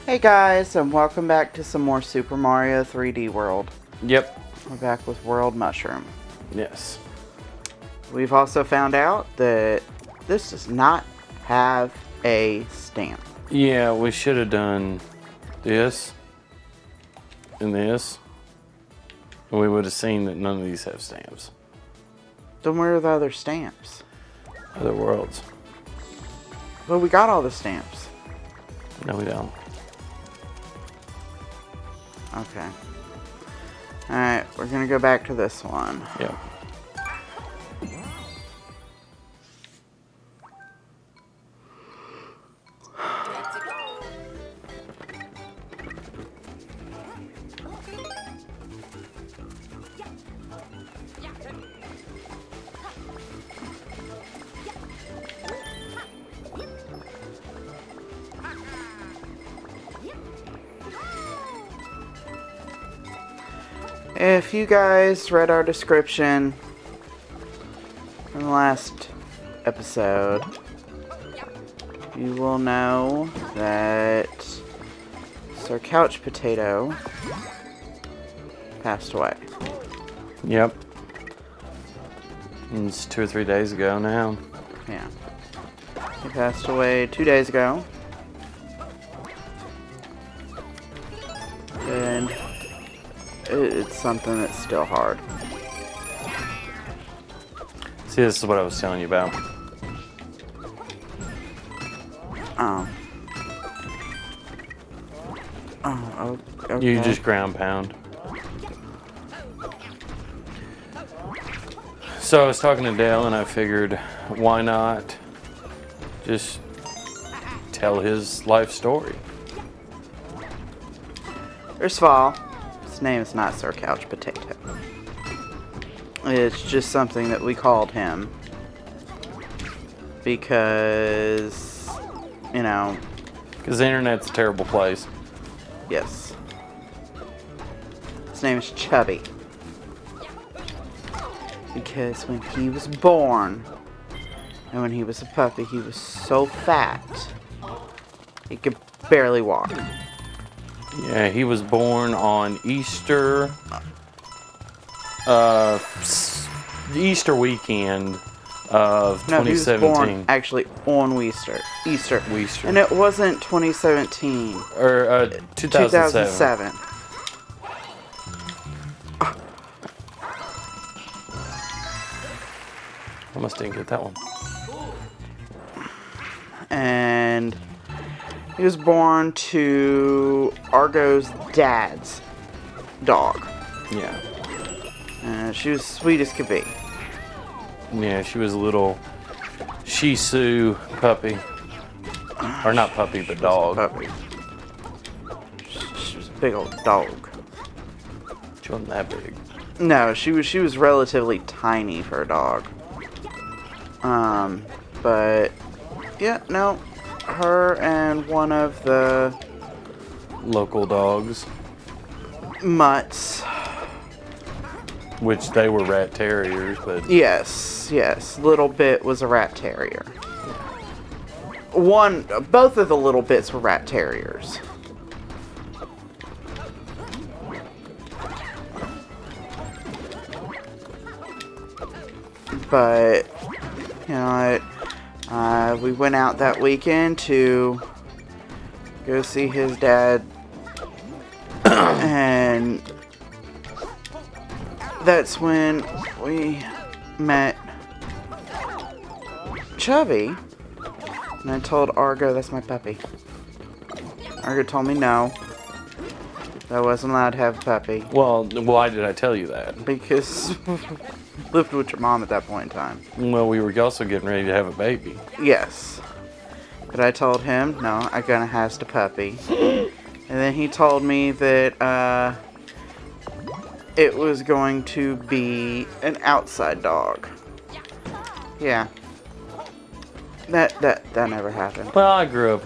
Hey guys, and welcome back to some more Super Mario 3D World. Yep. We're back with World Mushroom. Yes. We've also found out that this does not have a stamp. Yeah, we should have done this and this. And we would have seen that none of these have stamps. Then where are the other stamps? Other worlds. Well, we got all the stamps. No, we don't. Okay. Alright, we're gonna go back to this one. Yep. If you guys read our description in the last episode, you will know that Sir Couch Potato passed away. Yep. It's 2 or 3 days ago now. Yeah. He passed away 2 days ago. And it's something that's still hard. See, this is what I was telling you about. Oh. Oh, okay. You just ground pound. So I was talking to Dale and I figured, why not just tell his life story? First of all, his name is not Sir Couch Potato. It's just something that we called him because, you know, Because the internet's a terrible place. yes. His name is Chubby. Because when he was born, and when he was a puppy, he was so fat, he could barely walk. Yeah, he was born on Easter, Easter weekend of No, he was 2017. born actually on Easter. Weaster. And it wasn't 2017. Or 2007. 2007. I must didn't get that one. And he was born to Argo's dad's dog. Yeah. She was sweet as could be. Yeah, she was a little Shih Tzu puppy. Or not puppy, but dog. Puppy. She was a big old dog. She wasn't that big. No, she was relatively tiny for a dog. But yeah, no, her and one of the Local dogs. mutts. Which they were rat terriers, but Yes, Little Bit was a rat terrier. Both of the Little Bits were rat terriers. But, you know, we went out that weekend to go see his dad, and that's when we met Chubby, and I told Argo that's my puppy. Argo told me no, that I wasn't allowed to have a puppy. well, why did I tell you that? Because lived with your mom at that point in time. Well, we were also getting ready to have a baby. Yes. But I told him, no, I'm gonna have the puppy. And then he told me that, it was going to be an outside dog. Yeah. That never happened. Well, I grew up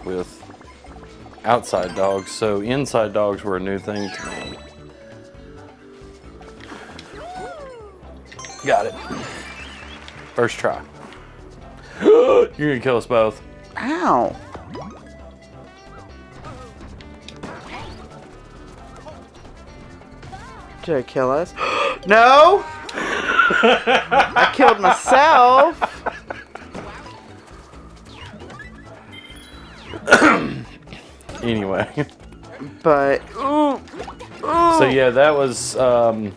with outside dogs, so inside dogs were a new thing to me. Got it. First try. You're gonna kill us both. Ow. Did I kill us? No! I killed myself. Anyway. But ooh. So yeah, that was a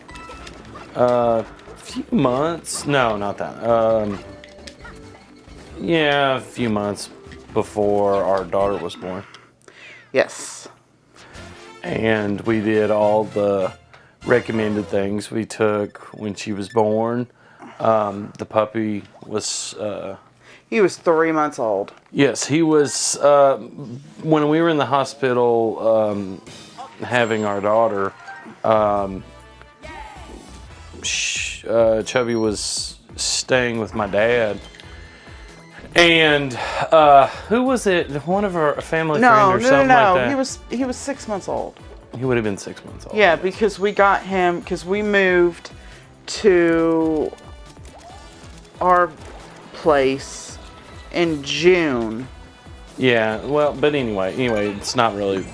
few months. No, not that. Yeah, a few months before our daughter was born. Yes. And we did all the recommended things we took when she was born. The puppy was... He was 3 months old. Yes, he was... when we were in the hospital having our daughter, Chubby was staying with my dad. And who was it? One of our family friend or something like that? He was 6 months old. He would have been 6 months old. Yeah, because we got him because we moved to our place in June. Yeah, well, but anyway, it's not really.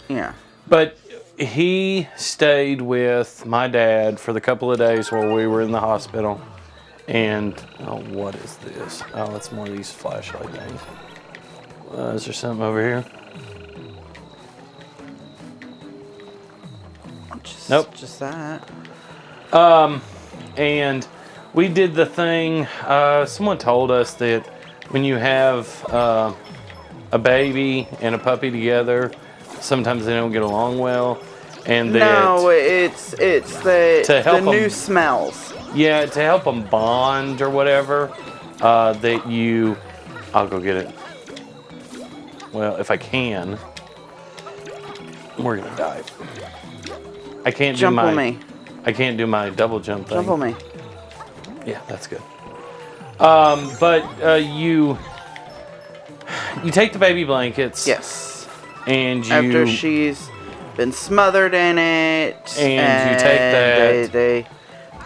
Yeah. But he stayed with my dad for the couple of days while we were in the hospital. And, oh, what is this? Oh, it's more of these flashlight things. Is there something over here? Nope. Just that. And we did the thing, someone told us that when you have a baby and a puppy together, sometimes they don't get along well. And that No, it's the new them, smells. Yeah, to help them bond or whatever, that you... I'll go get it. Well, if I can. We're gonna dive. I can't Jump on me. I can't do my double jump thing. Jump on me. Yeah, that's good. But you take the baby blankets. Yes. And you... After she's been smothered in it. And you take that...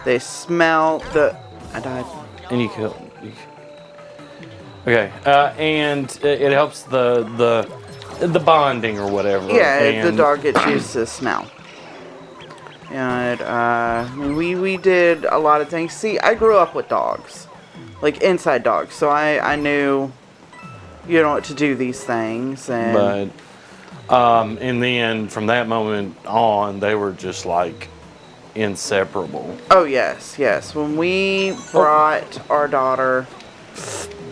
They smell the... I died. And you kill... Okay. And it helps the bonding or whatever. Yeah, and the dog gets used to the smell. And we did a lot of things. See, I grew up with dogs, like inside dogs, so I knew, what to do these things. And in the end, from that moment on, they were just like inseparable. Oh yes. When we brought our daughter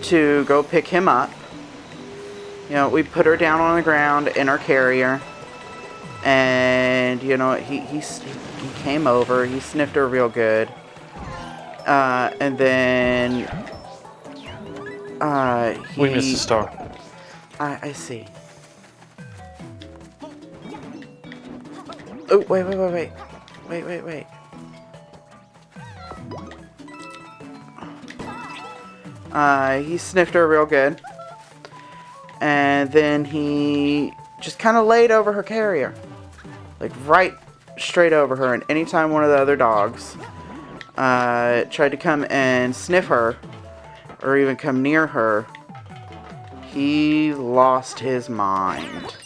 to go pick him up, we put her down on the ground in our carrier. And he came over. He sniffed her real good, and then we missed a star. I see. Oh wait! He sniffed her real good, and then he just kind of laid over her carrier. Like right straight over her, and anytime one of the other dogs tried to come and sniff her or even come near her, he lost his mind.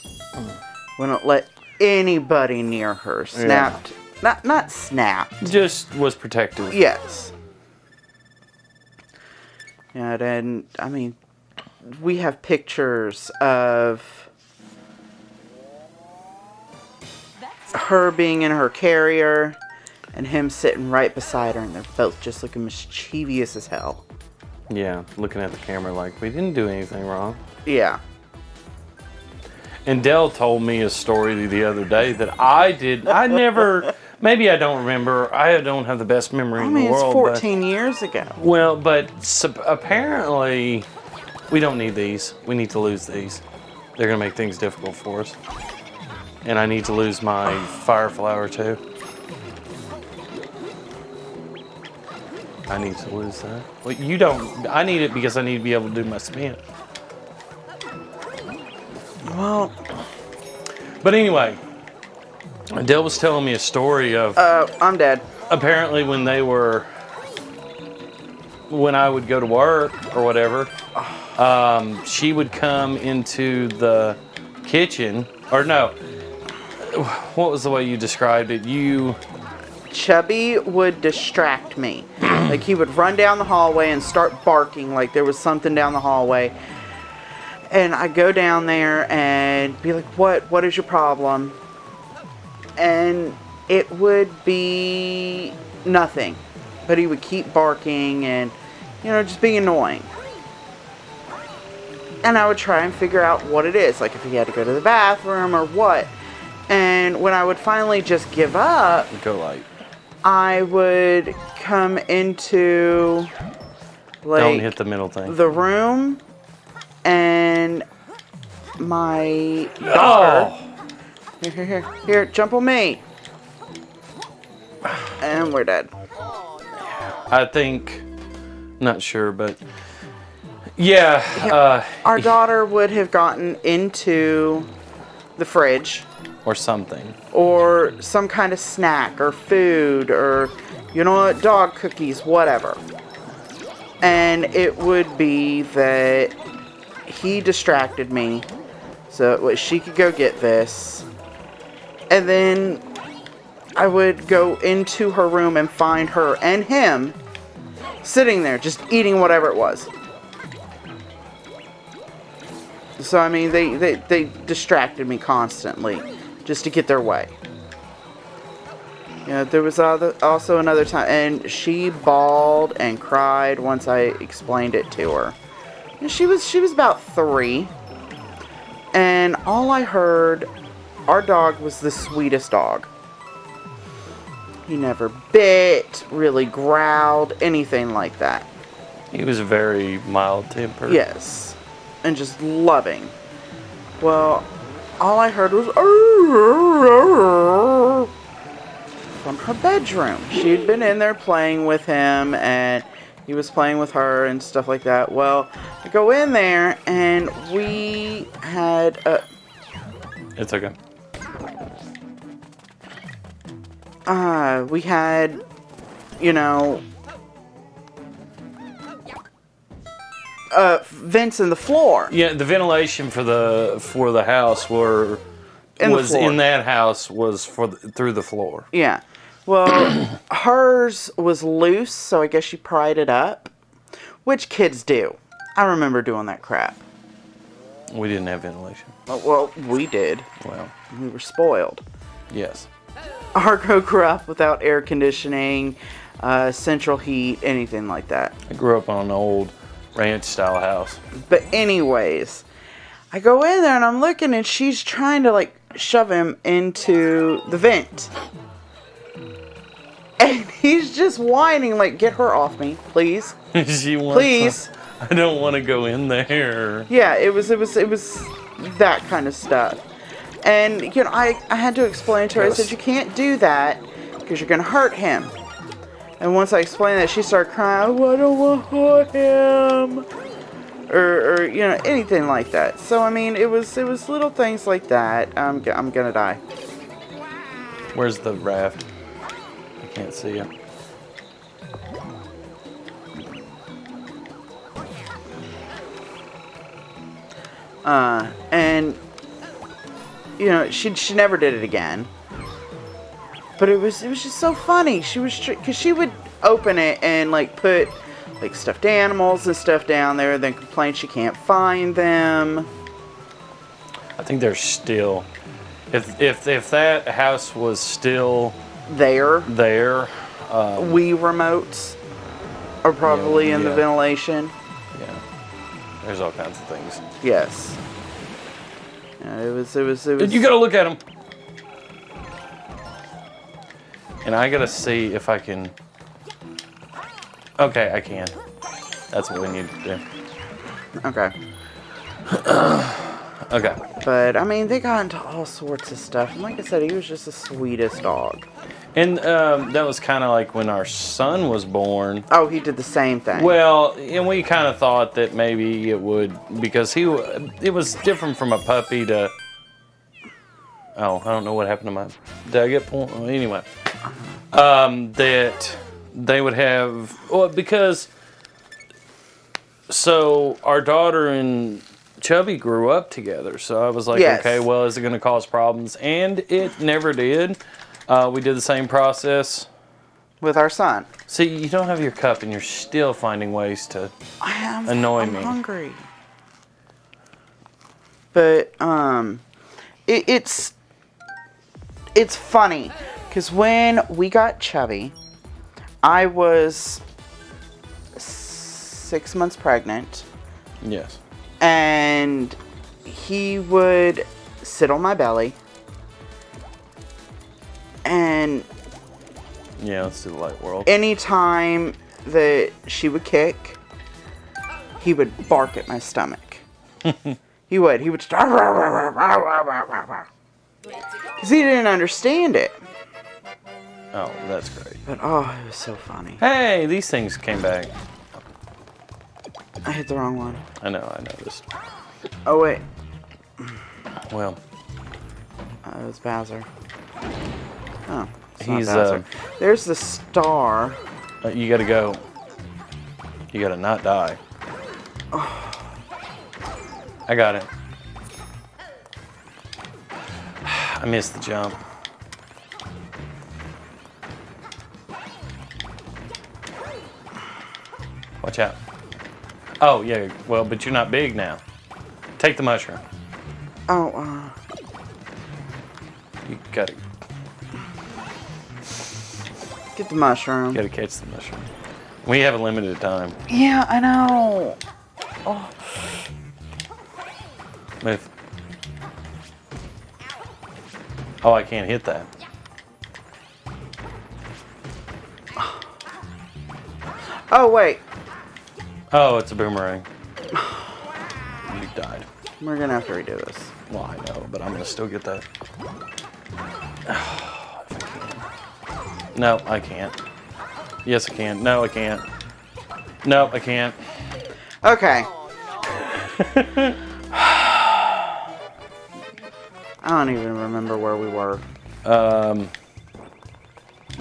Wouldn't let anybody near her. Snapped. Yeah. Not snapped. Just was protective. Yes. And I mean, we have pictures of her being in her carrier and him sitting right beside her, and they're both just looking mischievous as hell. Yeah, looking at the camera like we didn't do anything wrong. Yeah. And Dell told me a story the other day that I never, maybe I don't remember. I don't have the best memory in the world. It's 14 years ago. Well, but apparently we don't need these. We need to lose these. They're going to make things difficult for us. And I need to lose my fire flower too. I need to lose that. Well, you don't. I need it because I need to be able to do my spin. Well. But anyway, Dale was telling me a story of... I'm dead. Apparently when I would go to work or whatever, she would come into the kitchen, or no, what was the way you described it? Chubby would distract me. Like, he would run down the hallway and start barking like there was something down the hallway. And I'd go down there and be like, what is your problem? And it would be nothing. But he would keep barking and, you know, just being annoying. And I would try and figure out what it is. Like, if he had to go to the bathroom or what. And when I would finally just give up, Go light. I would come into, like, Don't hit the middle thing. the room, and my daughter, here, jump on me, and we're dead. I think, not sure, but yeah, Our daughter would have gotten into the fridge, or something. or some kind of snack, or food, or, you know what, dog cookies, whatever. And it would be that he distracted me so she could go get this. And then I would go into her room and find her and him sitting there just eating whatever it was. So, I mean, they distracted me constantly just to get their way. You know, there was also another time, and she bawled and cried once I explained it to her. And she was about 3, and all I heard, our dog was the sweetest dog. He never bit, really growled, anything like that. He was very mild-tempered. Yes, and just loving. Well, all I heard was from her bedroom. She'd been in there playing with him, and he was playing with her and stuff like that. Well, I go in there, and we had It's okay. we had, you know, vents in the floor. Yeah, the ventilation for the house was in that house was through the floor. Yeah. Well, hers was loose, so I guess she pried it up, which kids do. I remember doing that crap. We didn't have ventilation. Well, we did. Well, We were spoiled. yes. Argo grew up without air conditioning, central heat, anything like that. I grew up on an old ranch-style house. But anyways, I go in there and I'm looking, and she's trying to, like, shove him into the vent. And he's just whining, like, get her off me, please. She wants Please. I don't want to go in there. Yeah, it was that kind of stuff. And, you know, I had to explain to her, I said, you can't do that because you're going to hurt him. And once I explained that, she started crying, I don't want to hurt him. Or, you know, anything like that. So, I mean, it was little things like that. I'm going to die. Where's the raft? I can't see it. And, you know, she never did it again. But it was just so funny. Because she would open it and, like, put, like, stuffed animals and stuff down there, then complain she can't find them. I think there's still, if that house was still There. Wii remotes are probably in the yeah. ventilation. Yeah, there's all kinds of things. Yes. It was. You gotta look at them. And I gotta see if I can. Okay, I can. That's what we need to do. Okay. Okay. But, I mean, they got into all sorts of stuff. And like I said, he was just the sweetest dog. And that was kind of like when our son was born. Oh, he did the same thing. Well, and we kind of thought that maybe it would, because it was different from a puppy to. Oh, I don't know what happened to my. Did I get point? Well, anyway, that they would have. Well, because. So our daughter and Chubby grew up together, so I was like, Yes. okay, well, is it going to cause problems? And it never did. We did the same process with our son. See, you don't have your cup, and you're still finding ways to annoy I'm me. hungry. But it's funny because when we got Chubby, I was 6 months pregnant. Yes. And he would sit on my belly. And Yeah, let's do the light world. anytime that she would kick, he would bark at my stomach. He would. He would start. Because he didn't understand it. Oh, that's great. But oh, it was so funny. Hey, these things came back. I hit the wrong one. I noticed. Oh, wait. Well, It was Bowser. Oh, it's he's not Bowser. There's the star. you gotta go. You gotta not die. I got it. I missed the jump. Watch out. Oh, yeah, well, but you're not big now. Take the mushroom. Oh, You gotta get the mushroom. catch the mushroom. We have a limited time. Yeah, I know. Oh, Move. Oh, I can't hit that. oh wait. Oh, it's a boomerang. You died. We're gonna have to redo this. Well, I know, but I'm gonna still get that. If I can. No, I can't. Yes, I can. No, I can't. No, I can't. Okay. I don't even remember where we were.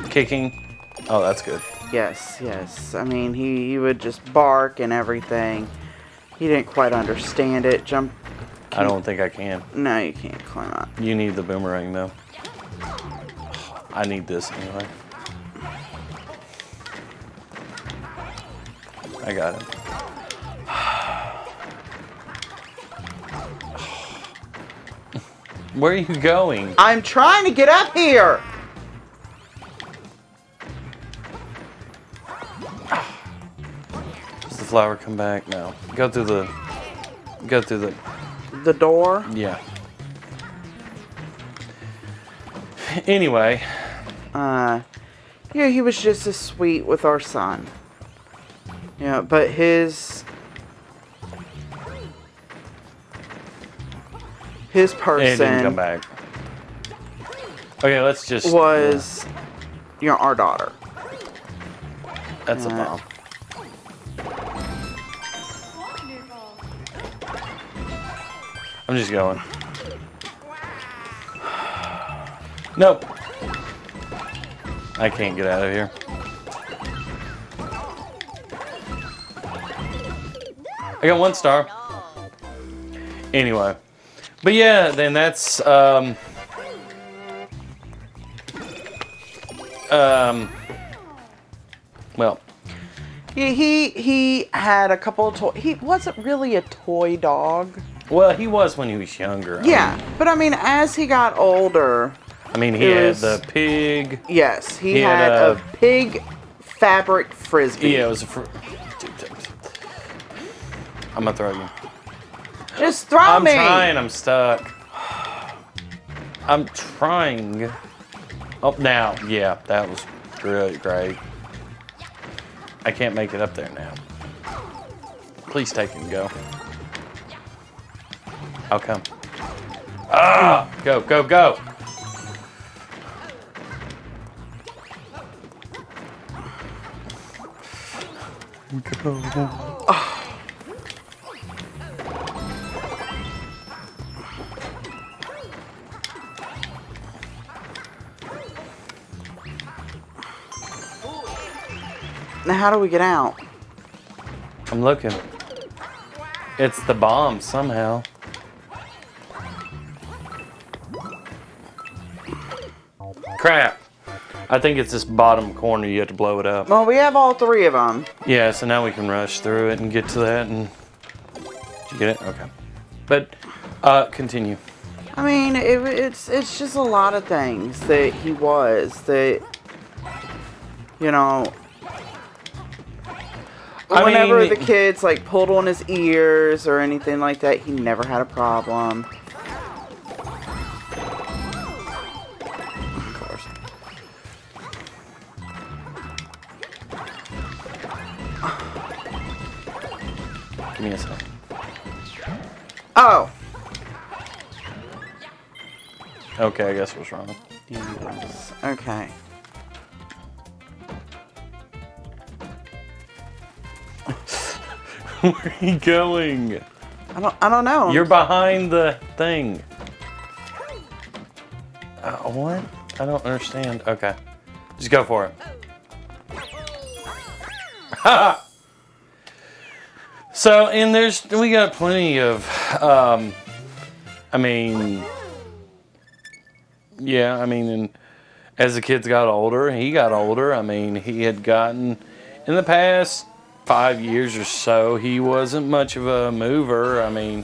Kicking. Oh, that's good. Yes, yes. I mean, he would just bark and everything. He didn't quite understand it. Jump. I don't think I can. No, you can't climb up. You need the boomerang, though. I need this anyway. I got it. Where are you going? I'm trying to get up here. Does the flower come back? No. Go through the. The door. Yeah. Anyway. Yeah, he was just as sweet with our son. Yeah, but his person It didn't come back. Okay, let's just. was, our daughter. That's a bomb. I'm just going. Nope. I can't get out of here. I got 1 star. Anyway. But yeah, then that's well, He had a couple of toys. He wasn't really a toy dog. he was when he was younger. Yeah, but I mean, as he got older, I mean, he It had was- the pig. yes, he had had a- a pig fabric frisbee. Yeah, it was a I'm gonna throw you. Just throw I'm me. trying, I'm stuck. I'm trying. Oh, now. Yeah, that was really great. I can't make it up there now. Please take it and go. I'll come. Ah! Go, go, go! Now, how do we get out? I'm looking. It's the bomb somehow. Crap. I think it's this bottom corner. You have to blow it up. Well, we have all 3 of them. Yeah, so now we can rush through it and get to that. And did you get it? Okay. But continue. I mean, it's just a lot of things that he was that, you know. Whenever the kids like pulled on his ears or anything like that, he never had a problem. Of course. Give me a second. Oh. Okay, I guess what's wrong. Yes. Okay. Where are you going? I don't know. You're behind the thing. What? I don't understand. Okay. Just go for it. Ha! So, and we got plenty of, I mean, yeah, I mean, and as the kids got older, he got older. I mean, he had gotten, in the past 5 years or so, he wasn't much of a mover. I mean,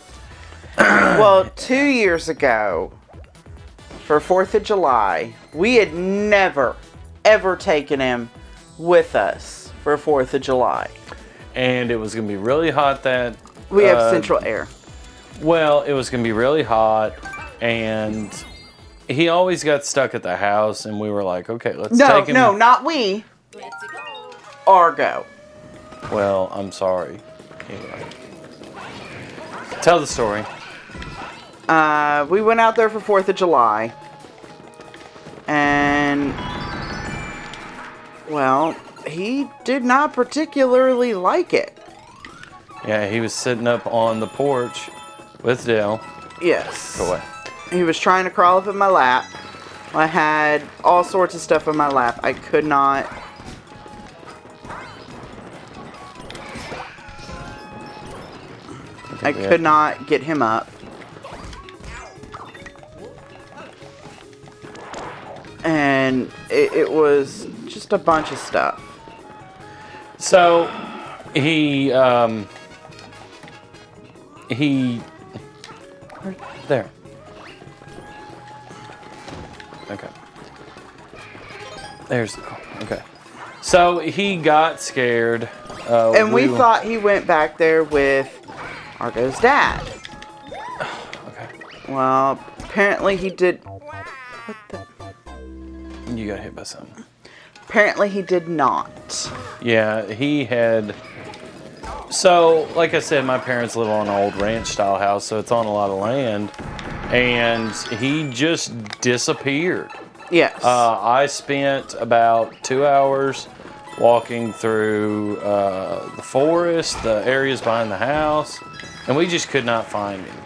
well, 2 years ago, for 4th of July, we had never, ever taken him with us for 4th of July. And it was going to be really hot that... We have central air. Well, it was going to be really hot, and he always got stuck at the house, and we were like, okay, let's take him... No, not we. Argo. Well, I'm sorry. Anyway. Tell the story. We went out there for 4th of July. And... well, he did not particularly like it. Yeah, he was sitting up on the porch with Dale. Yes. Go away. He was trying to crawl up in my lap. I had all sorts of stuff in my lap. I could not... I could not get him up. And it was just a bunch of stuff. So, he, there. Okay. There's, okay. So, he got scared. And we thought he went back there with Argo's dad. Okay. Well, apparently he did... What the... You got hit by something. Apparently he did not. Yeah, he had... So, like I said, my parents live on an old ranch-style house, so it's on a lot of land. And he just disappeared. Yes. I spent about 2 hours walking through the forest, the areas behind the house, and we just could not find him.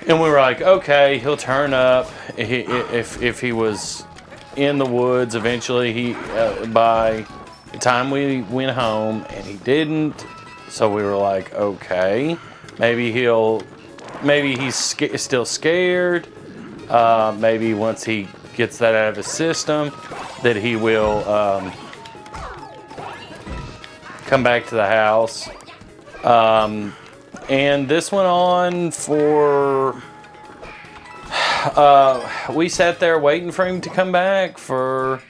And we were like, okay, he'll turn up. If he was in the woods, eventually by the time we went home, and he didn't. So we were like, okay, maybe he's still scared. Maybe once he gets that out of his system, that he will come back to the house. And this went on for... we sat there waiting for him to come back for...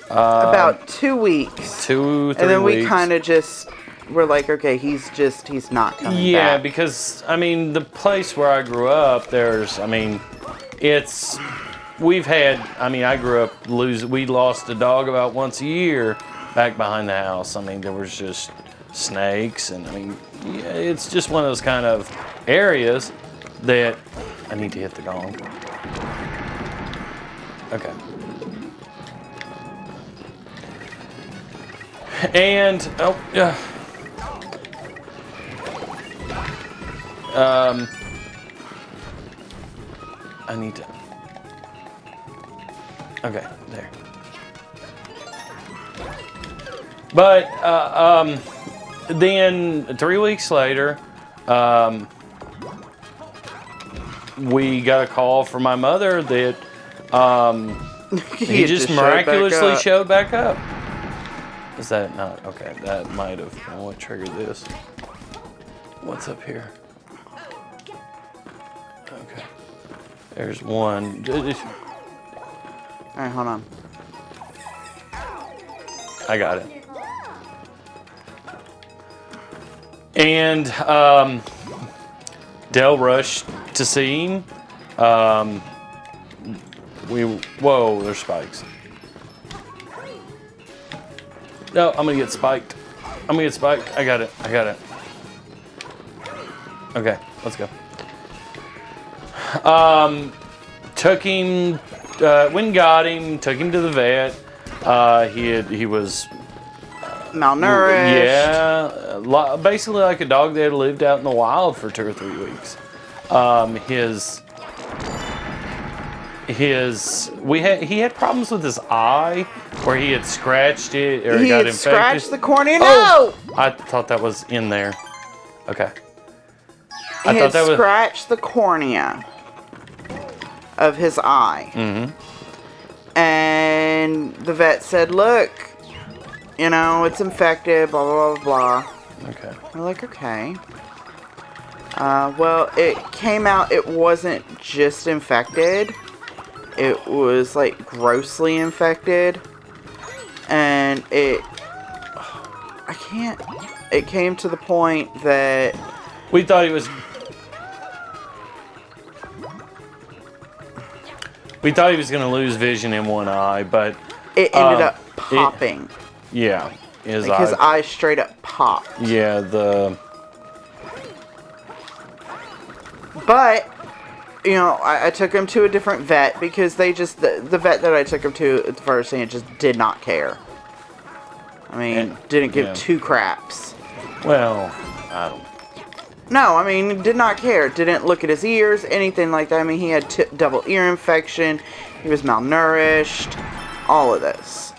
about 2 weeks. 2, 3 weeks. And then we kind of just were like, okay, he's not coming back. Yeah, because, I mean, the place where I grew up, I grew up we lost a dog about once a year back behind the house. I mean, there was just snakes, and I mean, yeah, it's just one of those kind of areas that I need to hit the gong. Okay. And I need to. Okay, there. But then 3 weeks later, we got a call from my mother that He just miraculously showed back up. Is that not okay? That might have been what triggered this. What's up here? Okay. There's one. Alright, hold on. I got it. And Dell rushed to see him. Whoa, there's spikes. No, I'm gonna get spiked. I'm gonna get spiked. I got it. I got it. Okay, let's go. Took him, went and got him, took him to the vet. He was malnourished. Yeah, basically like a dog that had lived out in the wild for 2 or 3 weeks. He had problems with his eye where he had scratched it or he got had infected. Scratched the cornea. Oh, No, I thought that was in there. Okay. he had scratched the cornea of his eye. Mm-hmm. And the vet said, look, you know, it's infected, blah, blah, blah, blah. Okay. We're like, okay. Well, it came out it wasn't just infected. It was, like, grossly infected. And it came to the point that... We thought he was... We thought he was going to lose vision in one eye, but... It ended up popping. Yeah. His eye straight up popped. Yeah, But, you know, I took him to a different vet because they just... The vet that I took him to at the first thing, just did not care. I mean, didn't give two craps. Well, I don't... No, I mean, did not care. Didn't look at his ears, anything like that. I mean, he had double ear infection. He was malnourished. All of this.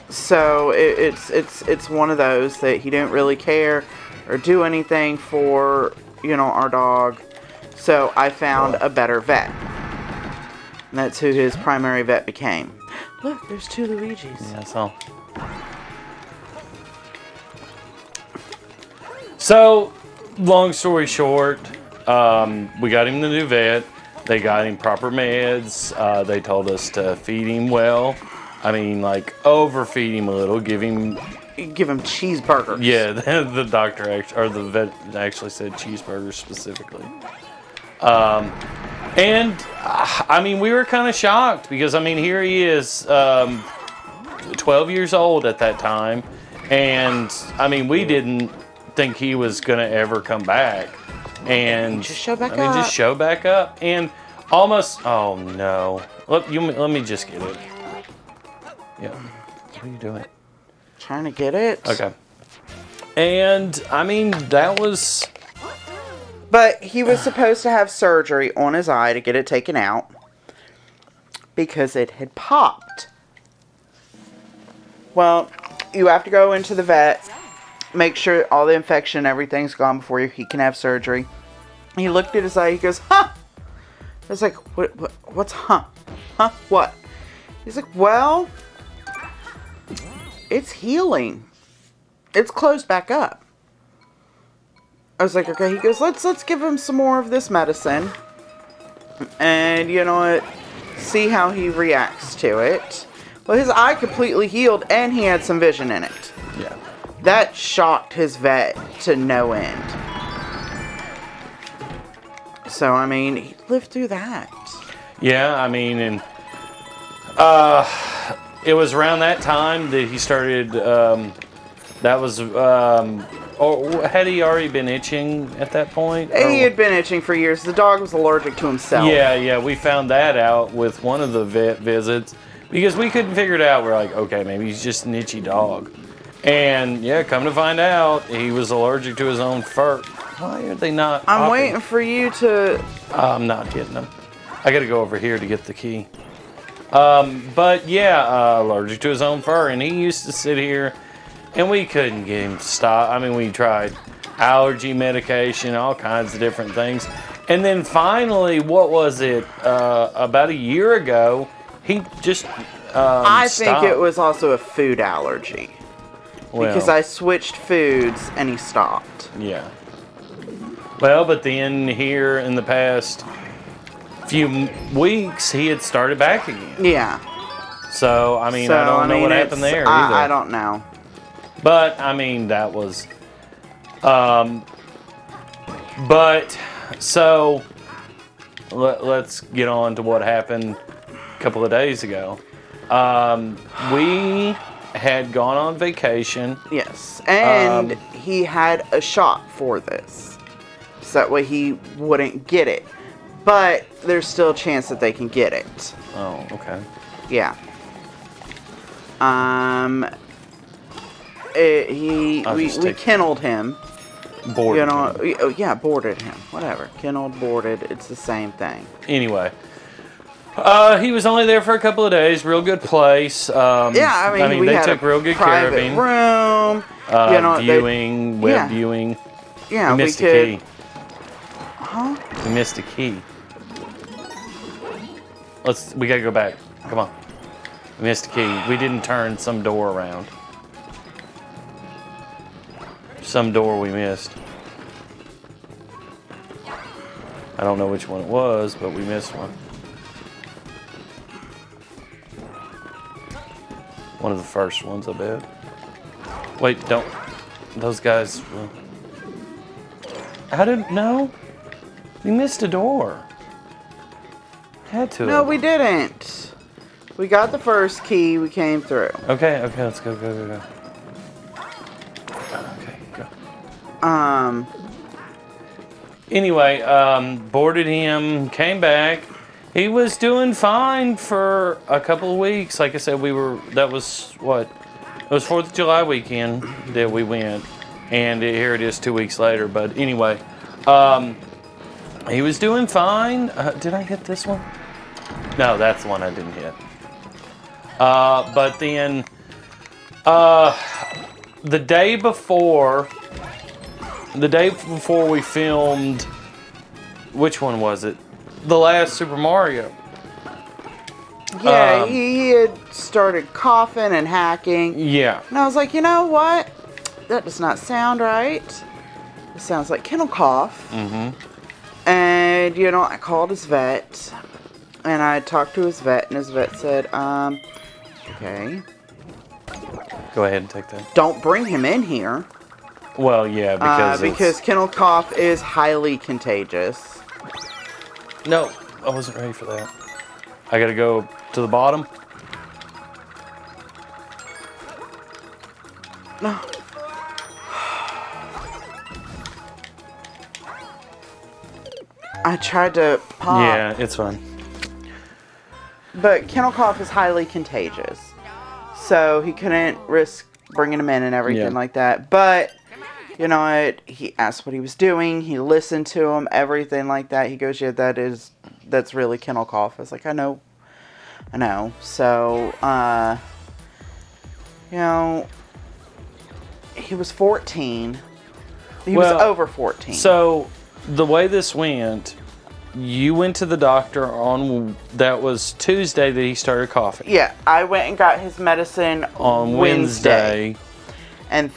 So, it's one of those that he didn't really care or do anything for, you know, our dog. So, I found a better vet. And that's who his primary vet became. Look, there's 2 Luigis. Yeah, that's all. So, long story short, we got him the new vet. They got him proper meds. They told us to feed him well. I mean, like, overfeed him a little. Give him cheeseburgers. Yeah, the doctor or the vet actually said cheeseburgers specifically. And I mean, we were kind of shocked because I mean, here he is, 12 years old at that time, and I mean, we didn't think he was gonna ever come back, and just show back up. Just show back up, and almost. Oh no! Let me just get it. Yeah. What are you doing? Trying to get it. Okay. And I mean, that was. But he was supposed to have surgery on his eye to get it taken out because it had popped. Well, you have to go into the vet, make sure all the infection and everything's gone before he can have surgery. He looked at his eye, he goes, huh? I was like, what's huh? Huh? What? He's like, well, it's healing. It's closed back up. I was like, okay. He goes, let's give him some more of this medicine. And you know what? See how he reacts to it. Well, his eye completely healed and he had some vision in it. Yeah. That shocked his vet to no end. So, I mean, he lived through that. Yeah, I mean, and it was around that time that he started, that was, or had he already been itching at that point? He had been itching for years. The dog was allergic to himself. Yeah, we found that out with one of the vet visits because we couldn't figure it out. We're like, okay, maybe he's just an itchy dog. And yeah, come to find out, he was allergic to his own fur. Why are they not? I'm waiting for you to... I'm not getting them. I gotta go over here to get the key. But yeah, allergic to his own fur, and he used to sit here, and we couldn't get him to stop. I mean, we tried allergy medication, all kinds of different things. And then finally, what was it? About a year ago, He just I think stopped. it was also a food allergy. Because I switched foods and he stopped. Yeah. Well, but then here in the past few weeks, he had started back again. Yeah. So, I mean, I don't know what happened there either. I don't know. But, I mean, that was... but, so, let's get on to what happened a couple of days ago. We had gone on vacation. Yes, and he had a shot for this. So that way he wouldn't get it. But there's still a chance that they can get it. Oh, okay. Yeah. We kennelled him. Boarded him. Yeah, boarded him. Whatever. Kennelled, boarded, it's the same thing. Anyway. He was only there for a couple of days. Real good place. Yeah, I mean they took real good care of him. Room. Viewing, web viewing. Yeah, we missed a key. Huh? We missed a key. We gotta go back. Come on. We missed a key. We didn't turn some door around. Some door we missed. I don't know which one it was, but we missed one. One of the first ones, I bet. Wait, don't. Those guys. I didn't know. We missed a door. Had to. No, we didn't. We got the first key. We came through. Okay, let's go. Okay, go. Anyway, boarded him, came back. He was doing fine for a couple of weeks. Like I said, that was what? It was 4th of July weekend that we went. And here it is 2 weeks later. But anyway, he was doing fine. Did I hit this one? No, that's the one I didn't hit. But then, the day before we filmed, which one was it? The last Super Mario. Yeah, he had started coughing and hacking. Yeah. And I was like, you know what? That does not sound right. It sounds like kennel cough. Mm-hmm. And, I called his vet. And I talked to his vet. And his vet said, okay. Go ahead and take that. Don't bring him in here. Well, yeah, because kennel cough is highly contagious. No, I wasn't ready for that. I gotta go to the bottom. No. I tried to pop. Yeah, it's fine. But kennel cough is highly contagious. So he couldn't risk bringing him in and everything like that. But, you know what? He asked what he was doing. He listened to him, everything like that. He goes, yeah, that's really kennel cough. I was like, I know. So, he was 14. He was over 14. So, the way this went, you went to the doctor that was Tuesday that he started coughing. Yeah, I went and got his medicine on Wednesday. And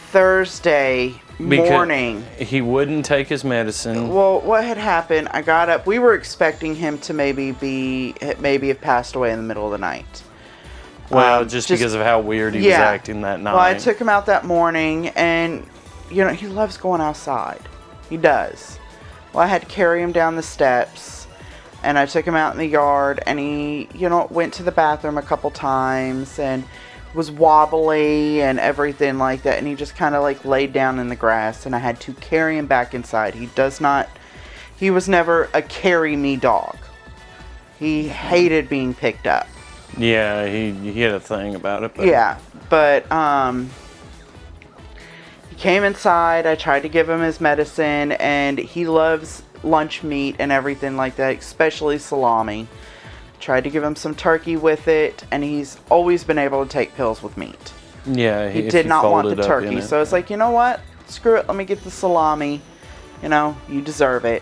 Thursday morning. He wouldn't take his medicine. Well, what had happened, I got up. We were expecting him to maybe have passed away in the middle of the night. Well, just because of how weird he was acting that night. Well, I took him out that morning, and, he loves going outside. He does. Well, I had to carry him down the steps, and I took him out in the yard, and he, went to the bathroom a couple times, and was wobbly and everything like that, and he just kind of laid down in the grass, and I had to carry him back inside. He was never a carry me dog. He hated being picked up. Yeah, he had a thing about it. But. Yeah, but he came inside. I tried to give him his medicine, and he loves lunch meat and everything like that, especially salami. Tried to give him some turkey with it, and he's always been able to take pills with meat. Yeah, he did not want the turkey, so it's like, you know what? Screw it. Let me get the salami. You deserve it.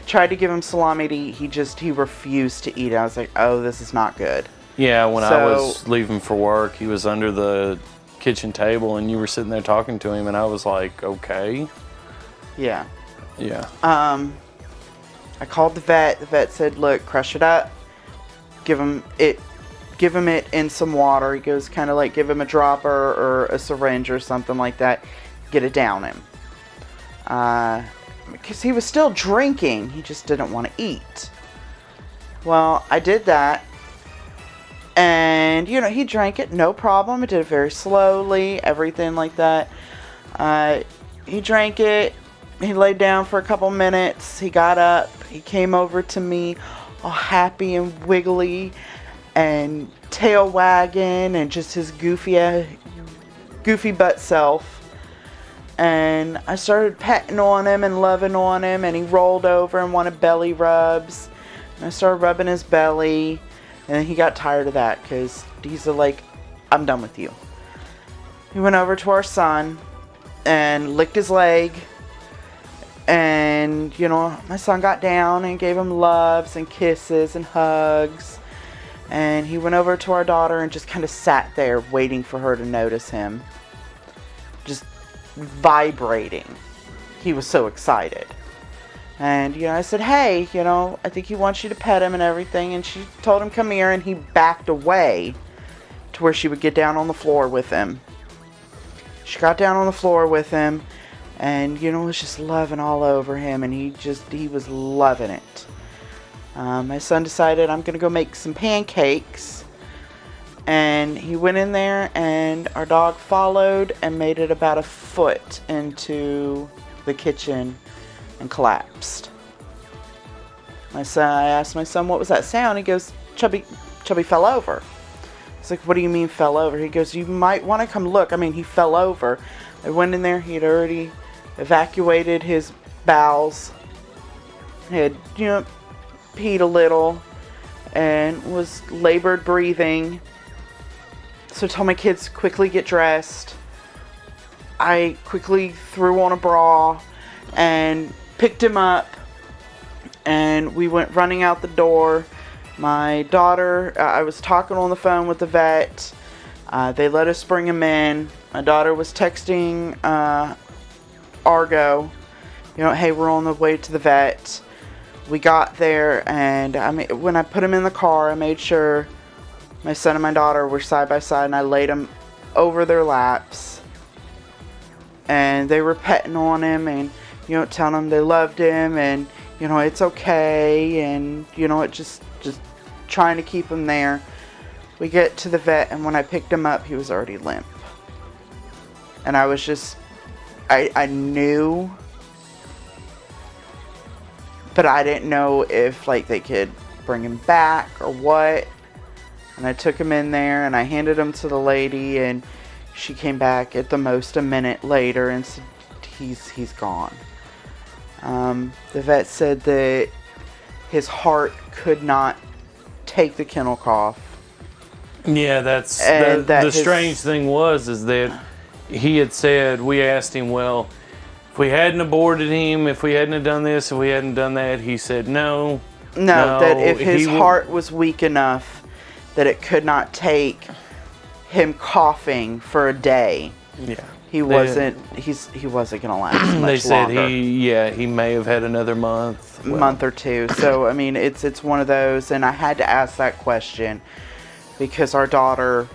Tried to give him salami to eat. He refused to eat it. I was like, oh, this is not good. Yeah, when I So- was leaving for work, he was under the kitchen table and you were sitting there talking to him, and I was like, okay. Yeah. Yeah. I called the vet. The vet said, look, crush it up. Give him it in some water. He goes, kind of like give him a dropper or a syringe or something like that. Get it down him. Because he was still drinking. He just didn't want to eat. Well, I did that. And, you know, he drank it, no problem. I did it very slowly, everything like that. He drank it. He laid down for a couple minutes. He got up. He came over to me all happy and wiggly and tail wagging and just his goofy butt self. And I started petting on him and loving on him, and he rolled over and wanted belly rubs. And I started rubbing his belly, and he got tired of that because he's like, I'm done with you. He went over to our son and licked his leg. And, you know, my son got down and gave him loves and kisses and hugs. And he went over to our daughter and just kind of sat there waiting for her to notice him. Just vibrating. He was so excited. And, you know, I said, hey, you know, I think he wants you to pet him and everything. And she told him, come here. And he backed away to where she would get down on the floor with him. She got down on the floor with him. And, you know, was just loving all over him. And he was loving it. My son decided, I'm going to go make some pancakes. And he went in there, and our dog followed and made it about a foot into the kitchen and collapsed. I asked my son, what was that sound? He goes, Chubby fell over. I was like, what do you mean fell over? He goes, you might want to come look. I mean, he fell over. I went in there. He had already evacuated his bowels. He had, you know, peed a little and was labored breathing. So I told my kids to quickly get dressed. I quickly threw on a bra and picked him up, and we went running out the door. My daughter, I was talking on the phone with the vet. They let us bring him in. My daughter was texting Argo, you know, hey, we're on the way to the vet. We got there, and when I put him in the car, I made sure my son and my daughter were side by side, and I laid them over their laps. And they were petting on him and, you know, telling him they loved him and, you know, it's okay. And, you know, it just trying to keep him there. We get to the vet, and when I picked him up, he was already limp. And I was just, I knew, but I didn't know if, like, they could bring him back or what. And I took him in there, and I handed him to the lady, and she came back at the most a minute later and said, he's gone. The vet said that his heart could not take the kennel cough. Yeah, that's And the strange thing is that he had said, we asked him, well, if we hadn't aborted him, if we hadn't have done this, if we hadn't done that, he said no. No, that if his heart was weak enough that it could not take him coughing for a day. Yeah. He wasn't gonna last much they said longer. he may have had another month. Month or two. So I mean, it's one of those, and I had to ask that question because our daughter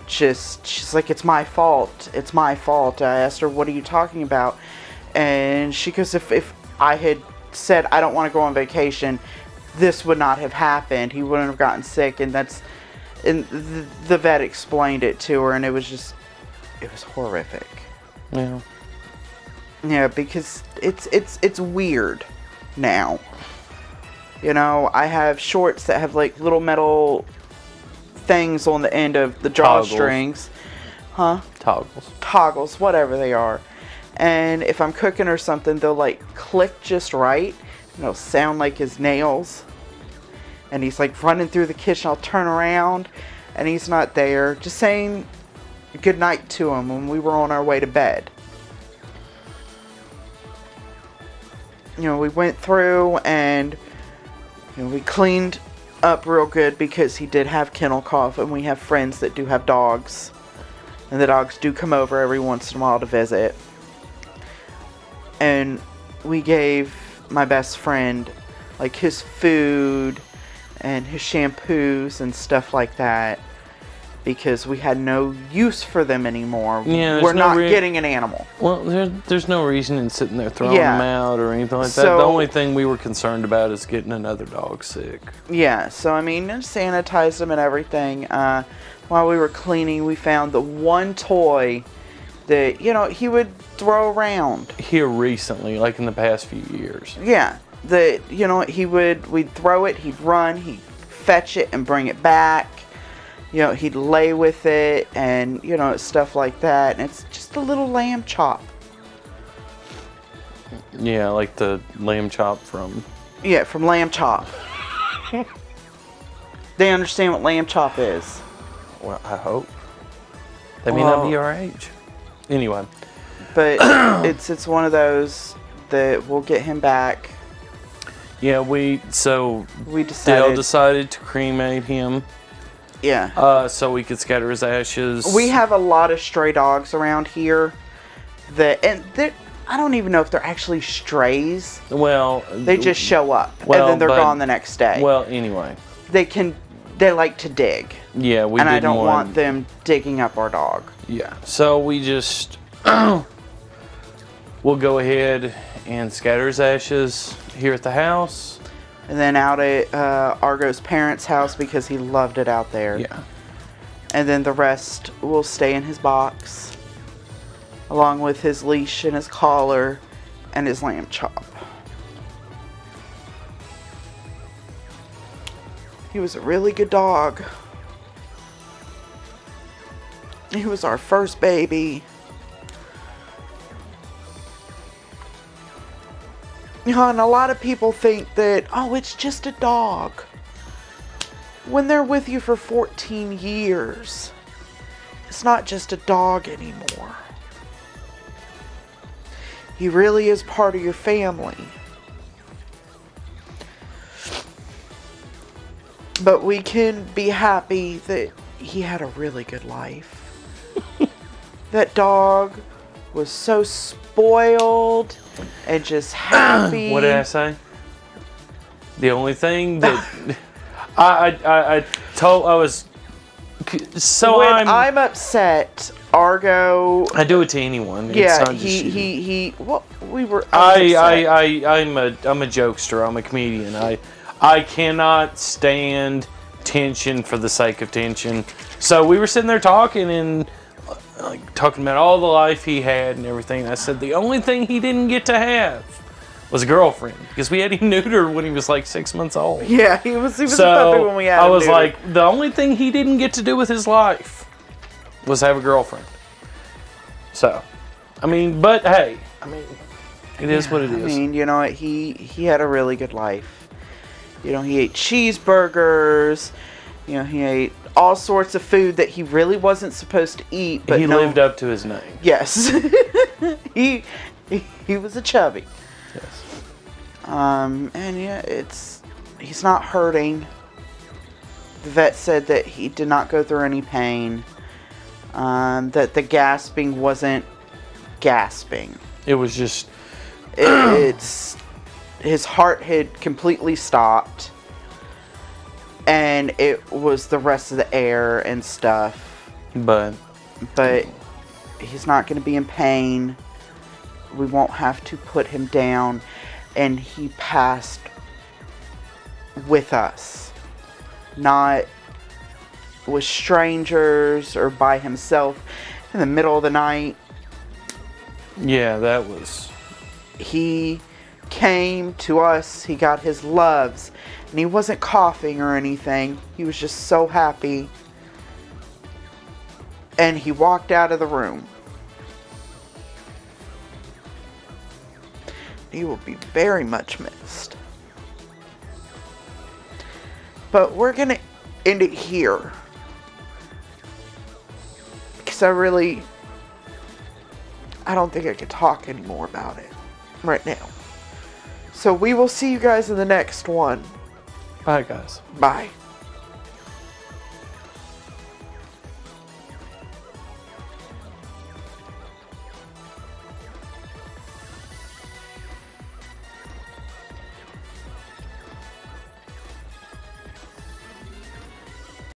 she's like, it's my fault. It's my fault. I asked her, what are you talking about? And she goes, if I had said I don't want to go on vacation, this would not have happened. He wouldn't have gotten sick, and the vet explained it to her, and it was horrific. Yeah. Yeah, because it's weird now. You know, I have shorts that have like little metal things on the end of the drawstrings. Huh? Toggles, whatever they are. And if I'm cooking or something, they'll like click just right. And it'll sound like his nails. And he's like running through the kitchen. I'll turn around and he's not there. Just saying good night to him when we were on our way to bed. You know, we went through and, you know, we cleaned up real good because he did have kennel cough, and we have friends that do have dogs. And the dogs do come over every once in a while to visit. And we gave my best friend like his food and his shampoos and stuff like that because we had no use for them anymore. Yeah, we're not getting an animal. Well, there's no reason in sitting there throwing them out or anything like that. So, the only thing we were concerned about is getting another dog sick. Yeah, so I mean, sanitized them and everything. While we were cleaning, we found the one toy that, you know, he would throw around. Here recently, like in the past few years. Yeah, that, you know, we'd throw it, he'd run, he'd fetch it and bring it back. You know, he'd lay with it and, you know, stuff like that. And it's just a little lamb chop. Yeah, like the lamb chop from... Yeah, from Lamb Chop. They understand what lamb chop is. Well, I hope. They may not be our age. Anyway. But it's one of those that we'll get him back. Yeah, we decided. decided to cremate him. Yeah. So we could scatter his ashes. We have a lot of stray dogs around here I don't even know if they're actually strays. Well, they just show up and then they're gone the next day. Well, anyway. They like to dig. Yeah, and I don't want them digging up our dog. Yeah. So we just we'll go ahead and scatter his ashes here at the house. And then out at Argo's parents' house because he loved it out there. Yeah. And then the rest will stay in his box. Along with his leash and his collar and his lamb chop. He was a really good dog. He was our first baby. You know, and a lot of people think that, oh, it's just a dog. When they're with you for 14 years, it's not just a dog anymore. He really is part of your family. But we can be happy that he had a really good life. That dog was so spoiled and just happy. What did I say? The only thing that I was so when I'm upset, Argo. I do it to anyone. Yeah, it's not just you. Well, we were. I'm a jokester. I'm a comedian. I cannot stand tension for the sake of tension. So we were sitting there talking and talking about all the life he had and everything. I said the only thing he didn't get to have was a girlfriend because we had him neutered when he was like 6 months old. Yeah, he was a puppy when we had him. I was like, the only thing he didn't get to do with his life was have a girlfriend. So, I mean, but hey, I mean, it is what it is. I mean, you know, he had a really good life. You know, he ate cheeseburgers. You know, he ate all sorts of food that he really wasn't supposed to eat. But he lived up to his name. Yes, he was a chubby. Yes. And yeah, he's not hurting. The vet said that he did not go through any pain. That the gasping wasn't gasping. It was just... It's... His heart had completely stopped. And it was the rest of the air and stuff. But he's not going to be in pain. We won't have to put him down. And he passed with us. Not with strangers or by himself in the middle of the night. Yeah, that was... He came to us. He got his loves. And he wasn't coughing or anything. He was just so happy. And he walked out of the room. He will be very much missed. But we're going to end it here. Because I don't think I can talk anymore about it right now. So we will see you guys in the next one. Bye, guys. Bye.